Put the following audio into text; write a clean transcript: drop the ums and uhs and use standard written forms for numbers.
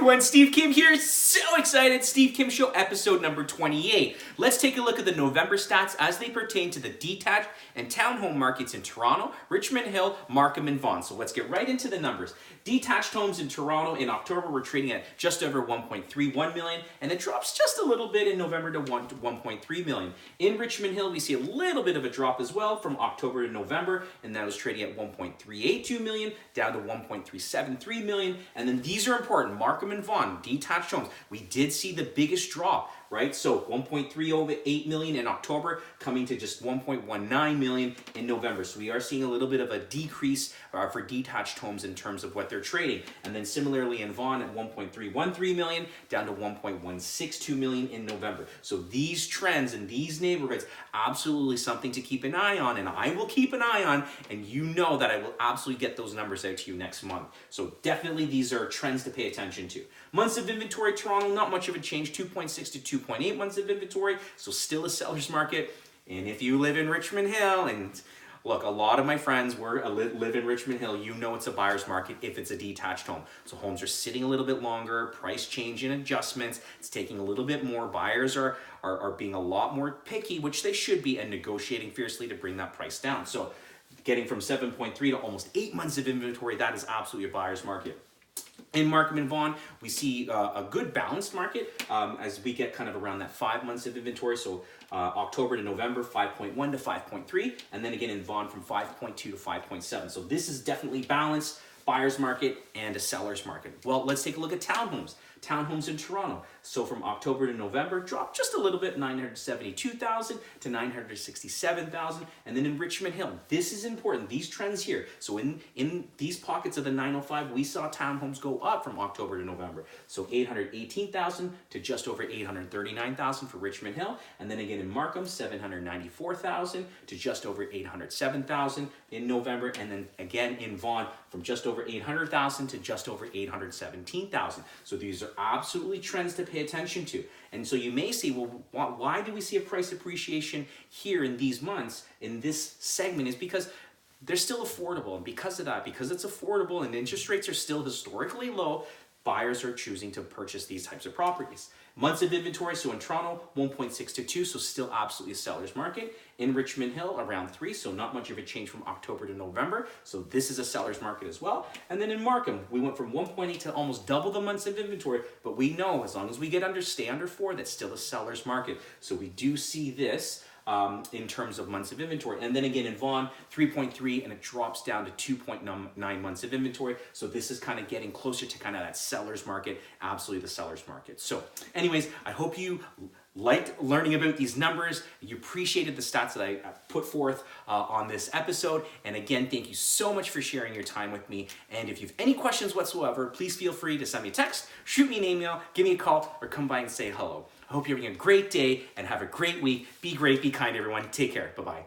everyone, Steve Kim here. So excited. Steve Kim Show episode number 28. Let's take a look at the November stats as they pertain to the detached and townhome markets in Toronto, Richmond Hill, Markham, and Vaughan. So let's get right into the numbers. Detached homes in Toronto in October were trading at just over 1.31 million, and it drops just a little bit in November to 1.3 million. In Richmond Hill, we see a little bit of a drop as well from October to November, and that was trading at 1.382 million down to 1.373 million. And then these are important, Markham and Vaughan, detached homes. We did see the biggest drop, right? So 1.308 million in October, coming to just 1.19 million in November. So we are seeing a little bit of a decrease for detached homes in terms of what they're trading. And then similarly in Vaughan at 1.313 million down to 1.162 million in November. So these trends in these neighborhoods, absolutely something to keep an eye on, and I will keep an eye on, and you know that I will absolutely get those numbers out to you next month. So definitely these are trends to pay attention to. Months of inventory, Toronto, not much of a change, 2.6 to 2.8 months of inventory, so still a seller's market. And if you live in Richmond Hill, and look, a lot of my friends live in Richmond Hill, you know it's a buyer's market if it's a detached home. So homes are sitting a little bit longer, price change and adjustments, it's taking a little bit more. Buyers are being a lot more picky, which they should be, and negotiating fiercely to bring that price down. So getting from 7.3 to almost 8 months of inventory, that is absolutely a buyer's market. In Markham and Vaughan, we see a good balanced market as we get kind of around that 5 months of inventory. So October to November, 5.1 to 5.3, and then again in Vaughan from 5.2 to 5.7. So this is definitely balanced, buyer's market and a seller's market. Well, let's take a look at townhomes. Townhomes in Toronto. So from October to November, dropped just a little bit, 972,000 to 967,000. And then in Richmond Hill, this is important, these trends here. So in these pockets of the 905, we saw townhomes go up from October to November. So 818,000 to just over 839,000 for Richmond Hill. And then again in Markham, 794,000 to just over 807,000 in November. And then again in Vaughan, from just over 800,000 to just over 817,000. So these are absolutely trends to pay attention to. And so you may say, well, why do we see a price appreciation here in these months in this segment? Is because they're still affordable. And because of that, because it's affordable and interest rates are still historically low, buyers are choosing to purchase these types of properties. Months of inventory, so in Toronto, 1.6 to 2, so still absolutely a seller's market. In Richmond Hill, around 3, so not much of a change from October to November, so this is a seller's market as well. And then in Markham, we went from 1.8 to almost double the months of inventory, but we know as long as we stay under 4, that's still a seller's market. So we do see this in terms of months of inventory. And then again in Vaughan, 3.3, and it drops down to 2.9 months of inventory. So this is kind of getting closer to kind of that seller's market, absolutely the seller's market. So anyways, I hope you liked learning about these numbers. You appreciated the stats that I put forth on this episode. And again, thank you so much for sharing your time with me. And if you have any questions whatsoever, please feel free to send me a text, shoot me an email, give me a call, or come by and say hello. I hope you're having a great day and have a great week. Be great, be kind, everyone. Take care. Bye-bye.